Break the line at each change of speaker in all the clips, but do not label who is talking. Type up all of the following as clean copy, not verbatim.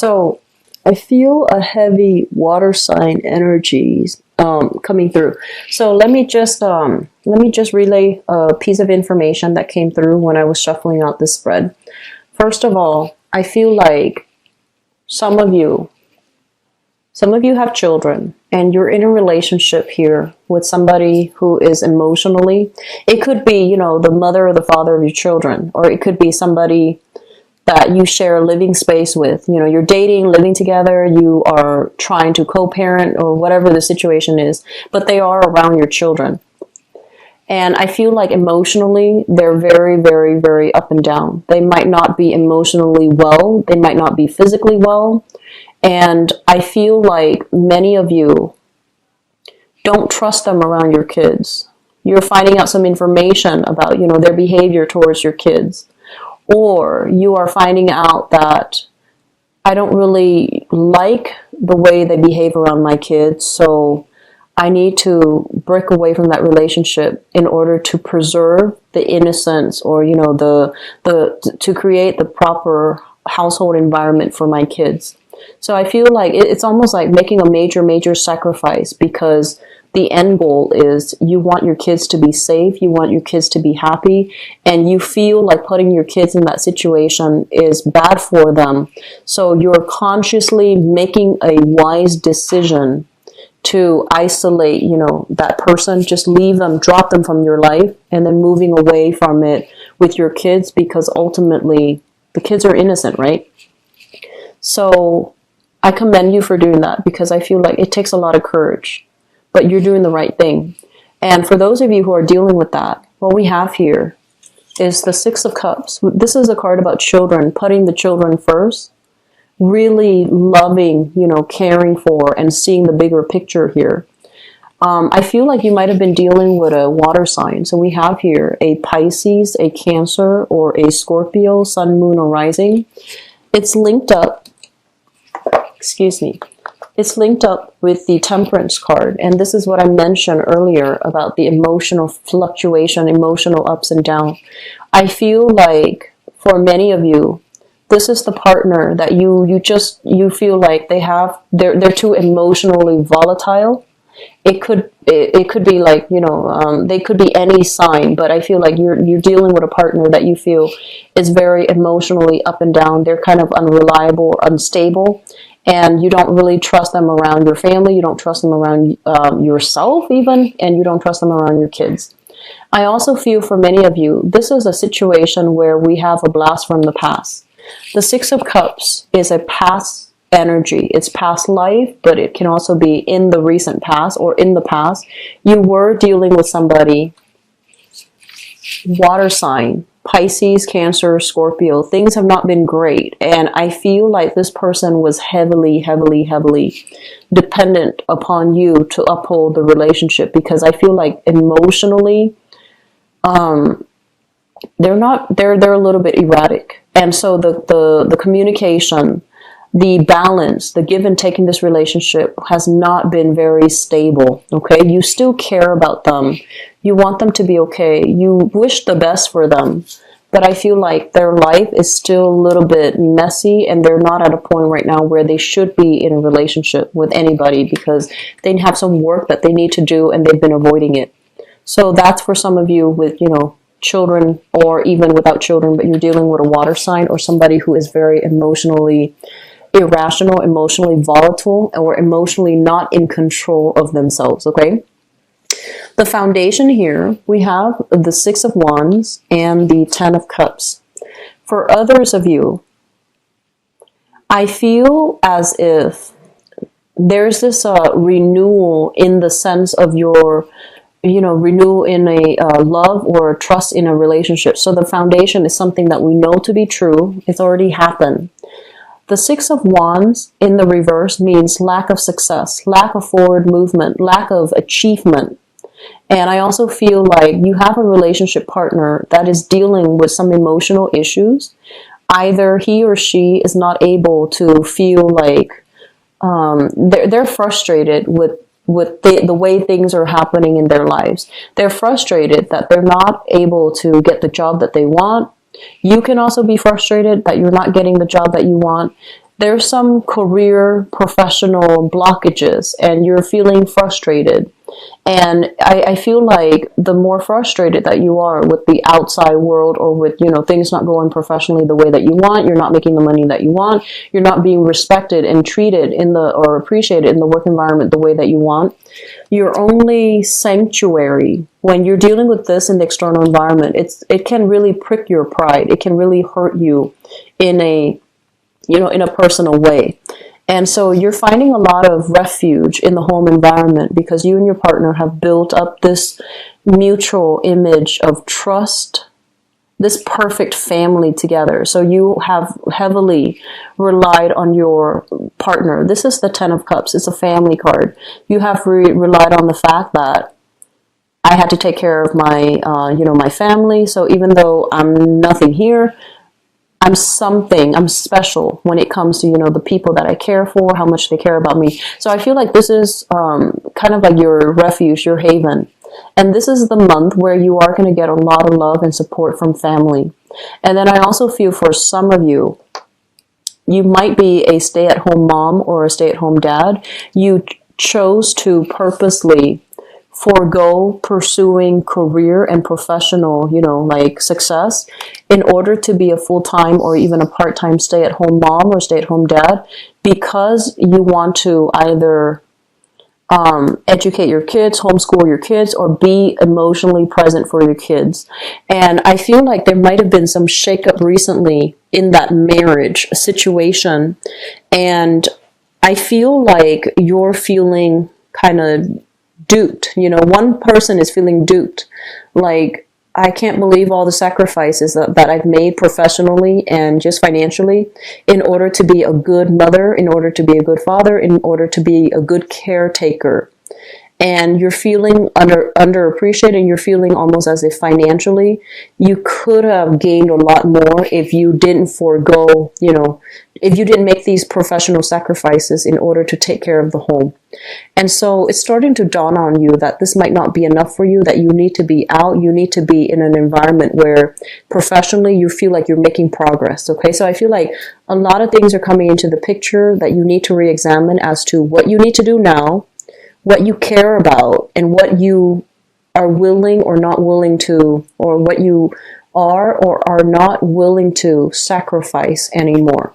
So I feel a heavy water sign energies coming through. So let me just relay a piece of information that came through when I was shuffling out this spread. First of all, I feel like some of you have children and you're in a relationship here with somebody who is emotionally, it could be, the mother or the father of your children, or it could be somebody that you share a living space with. You're dating, living together, you are trying to co-parent or whatever the situation is, but they are around your children. And I feel like emotionally, they're very, very, very up and down. They might not be emotionally well. They might not be physically well. And I feel like many of you don't trust them around your kids. You're finding out some information about, their behavior towards your kids. Or you are finding out that I don't really like the way they behave around my kids, so I need to break away from that relationship in order to preserve the innocence, or to create the proper household environment for my kids. So I feel like it's almost like making a major sacrifice, because the end goal is you want your kids to be safe, you want your kids to be happy, and you feel like putting your kids in that situation is bad for them. So you're consciously making a wise decision to isolate, that person, just leave them, drop them from your life, and then moving away from it with your kids, because ultimately the kids are innocent, right? So I commend you for doing that, because I feel like it takes a lot of courage, but you're doing the right thing. And for those of you who are dealing with that, what we have here is the Six of Cups. This is a card about children, putting the children first, really loving, caring for, and seeing the bigger picture here. I feel like you might have been dealing with a water sign. So we have here a Pisces, a Cancer, or a Scorpio, Sun, Moon, or Rising. It's linked up, it's linked up with the Temperance card. And this is what I mentioned earlier about the emotional fluctuation, emotional ups and downs. I feel like for many of you, this is the partner that you feel like they're too emotionally volatile. It could be like, they could be any sign, but I feel like you're dealing with a partner that you feel is very emotionally up and down. They're kind of unreliable or unstable, and you don't really trust them around your family. You don't trust them around yourself even, and you don't trust them around your kids. I also feel for many of you, this is a situation where we have a blast from the past. The Six of Cups is a past energy. It's past life, but it can also be in the recent past or in the past. You were dealing with somebody, water sign, Pisces, Cancer, Scorpio. Things have not been great. And I feel like this person was heavily dependent upon you to uphold the relationship, because I feel like emotionally, they're a little bit erratic. And so the communication, the balance, the give and take in this relationship has not been very stable. Okay. You still care about them. You want them to be okay. You wish the best for them, but I feel like their life is still a little bit messy, and they're not at a point right now where they should be in a relationship with anybody, because they have some work that they need to do and they've been avoiding it. So that's for some of you with, children, or even without children, but you're dealing with a water sign or somebody who is very emotionally irrational, emotionally volatile, or emotionally not in control of themselves, okay? The foundation here, we have the Six of Wands and the Ten of Cups. For others of you, I feel as if there's this renewal in the sense of your renewal in a love or trust in a relationship. So the foundation is something that we know to be true. It's already happened. The Six of Wands in the reverse means lack of success, lack of forward movement, lack of achievement. And I also feel like you have a relationship partner that is dealing with some emotional issues. Either he or she is not able to feel like they're frustrated with the way things are happening in their lives. They're frustrated that they're not able to get the job that they want. You can also be frustrated that you're not getting the job that you want. there's some career professional blockages and you're feeling frustrated. And I feel like the more frustrated that you are with the outside world, or with, things not going professionally the way that you want, you're not making the money that you want, you're not being respected and treated or appreciated in the work environment the way that you want, your only sanctuary when you're dealing with this in the external environment, it can really prick your pride. It can really hurt you in a personal way. And so you're finding a lot of refuge in the home environment because you and your partner have built up this mutual image of trust, this perfect family together. So you have heavily relied on your partner. This is the Ten of Cups. It's a family card. You have relied on the fact that I had to take care of my, my family. So even though I'm nothing here, I'm something, I'm special when it comes to, the people that I care for, how much they care about me. So I feel like this is kind of like your refuge, your haven. And this is the month where you are going to get a lot of love and support from family. And then I also feel for some of you, you might be a stay-at-home mom or a stay-at-home dad. You chose to purposely forego pursuing career and professional, success in order to be a full-time or even a part-time stay-at-home mom or stay-at-home dad, because you want to either educate your kids, homeschool your kids, or be emotionally present for your kids. And I feel like there might have been some shakeup recently in that marriage situation. And I feel like you're feeling kind of duped. One person is feeling duped. Like, I can't believe all the sacrifices that I've made professionally and just financially in order to be a good mother, in order to be a good father, in order to be a good caretaker. And you're feeling underappreciated, and you're feeling almost as if financially you could have gained a lot more if you didn't forego, if you didn't make these professional sacrifices in order to take care of the home. And so it's starting to dawn on you that this might not be enough for you, that you need to be out, you need to be in an environment where professionally you feel like you're making progress, okay? So I feel like a lot of things are coming into the picture that you need to re-examine as to what you need to do now, what you care about, and what you are willing or not willing to, or what you are or are not willing to sacrifice anymore.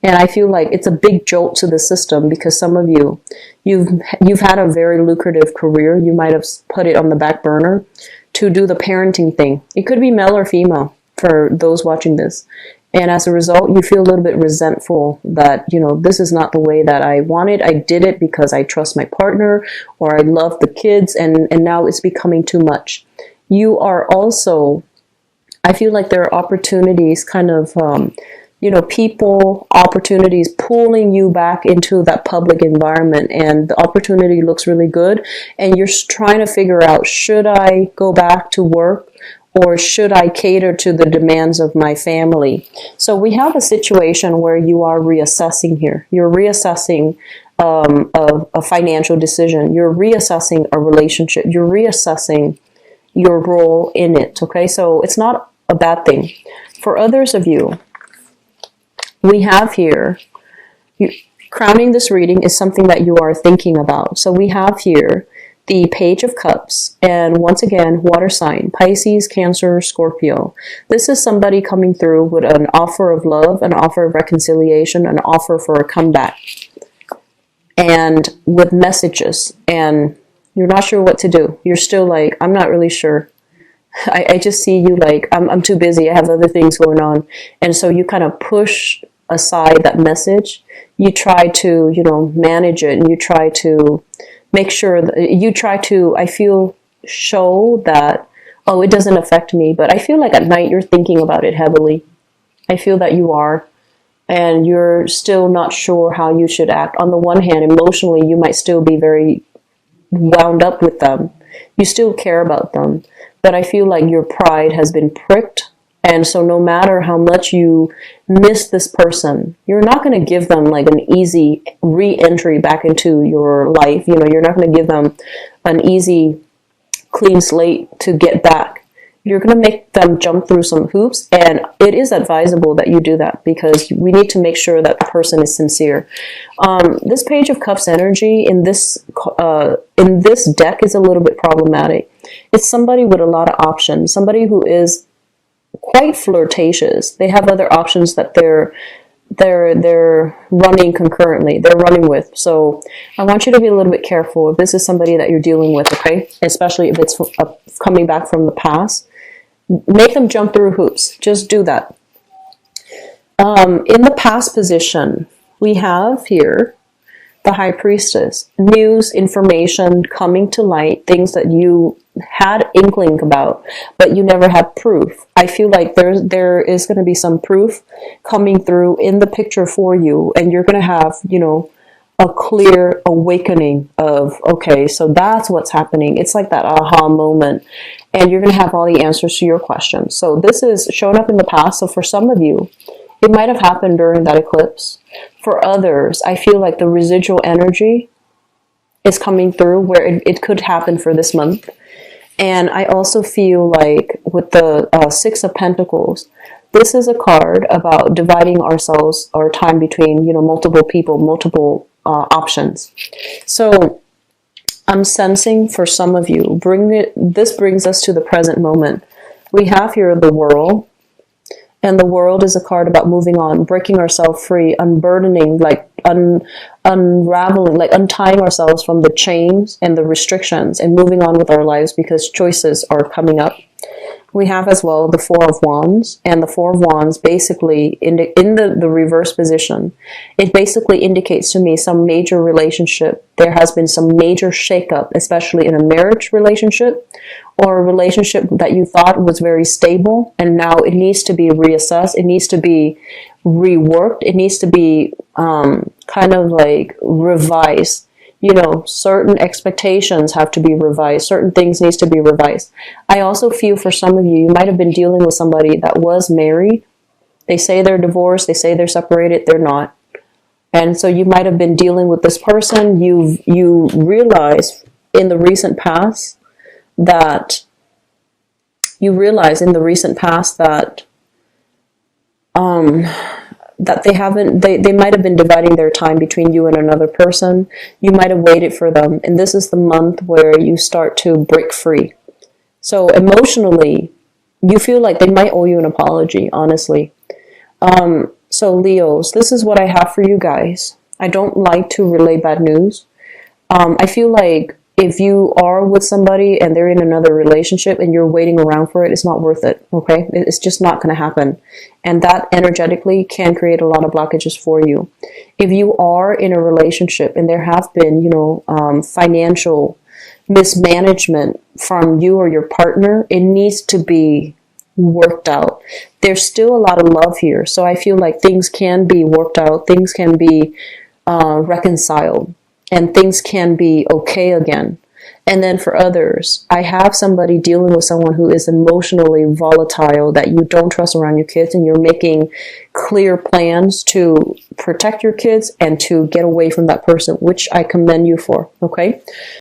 And I feel like it's a big jolt to the system because some of you, you've had a very lucrative career. You might have put it on the back burner to do the parenting thing. It could be male or female for those watching this. And as a result, you feel a little bit resentful that, this is not the way that I wanted. I did it because I trust my partner or I love the kids, and now it's becoming too much. You are also, I feel like there are opportunities kind of, people, opportunities pulling you back into that public environment, and the opportunity looks really good. And you're trying to figure out, should I go back to work? Or should I cater to the demands of my family? So we have a situation where you are reassessing here. You're reassessing a financial decision. You're reassessing a relationship. You're reassessing your role in it, okay? So it's not a bad thing. For others of you, we have here, crowning this reading is something that you are thinking about. So we have here the Page of Cups, and once again, water sign, Pisces, Cancer, Scorpio. This is somebody coming through with an offer of love, an offer of reconciliation, an offer for a comeback, and with messages, and you're not sure what to do. You're still like, I'm not really sure. I just see you like, I'm too busy, I have other things going on. And so you kind of push aside that message. You try to, manage it, and you try to make sure that you try to, I feel, show that, oh, it doesn't affect me. But I feel like at night you're thinking about it heavily. I feel that you are. And you're still not sure how you should act. On the one hand, emotionally, you might still be very wound up with them. You still care about them. But I feel like your pride has been pricked. And so no matter how much you miss this person, you're not going to give them like an easy re-entry back into your life. You're not going to give them an easy, clean slate to get back. You're going to make them jump through some hoops, and it is advisable that you do that because we need to make sure that the person is sincere. This Page of Cups energy in this deck is a little bit problematic. It's somebody with a lot of options, somebody who is quite flirtatious. They have other options that they're running concurrently, they're running with. So I want you to be a little bit careful if this is somebody that you're dealing with, okay? Especially if it's coming back from the past. Make them jump through hoops. Just do that. In the past position, we have here the High Priestess. News, information coming to light, things that you had inkling about, but you never had proof. I feel like there is going to be some proof coming through in the picture for you, and you're going to have, you know, a clear awakening of, okay, so that's what's happening. It's like that aha moment, and you're going to have all the answers to your questions. So this is showing up in the past. So for some of you, it might have happened during that eclipse. For others, I feel like the residual energy is coming through where it could happen for this month. And I also feel like with the Six of Pentacles, this is a card about dividing ourselves, our time between, you know, multiple people, multiple options. So I'm sensing for some of you, this brings us to the present moment. We have here the World, and the World is a card about moving on, breaking ourselves free, unburdening, like unraveling, like untying ourselves from the chains and the restrictions and moving on with our lives because choices are coming up. We have as well the Four of Wands, and the Four of Wands basically, in the reverse position, it basically indicates to me some major relationship. There has been some major shakeup, especially in a marriage relationship or a relationship that you thought was very stable, and now it needs to be reassessed, it needs to be reworked, it needs to be kind of like revised. You know, certain expectations have to be revised. Certain things needs to be revised. I also feel for some of you, you might have been dealing with somebody that was married. They say they're divorced. They say they're separated. They're not. And so you might have been dealing with this person. You realize in the recent past that that they might have been dividing their time between you and another person. You might have waited for them, and this is the month where you start to break free. So emotionally, you feel like they might owe you an apology, honestly. So Leos, this is what I have for you guys. I don't like to relay bad news. I feel like if you are with somebody and they're in another relationship and you're waiting around for it, it's not worth it, okay? It's just not going to happen. And that energetically can create a lot of blockages for you. If you are in a relationship and there have been, you know, financial mismanagement from you or your partner, it needs to be worked out. There's still a lot of love here. So I feel like things can be worked out. Things can be reconciled. And things can be okay again. And then for others, I have somebody dealing with someone who is emotionally volatile that you don't trust around your kids, and you're making clear plans to protect your kids and to get away from that person, which I commend you for, okay?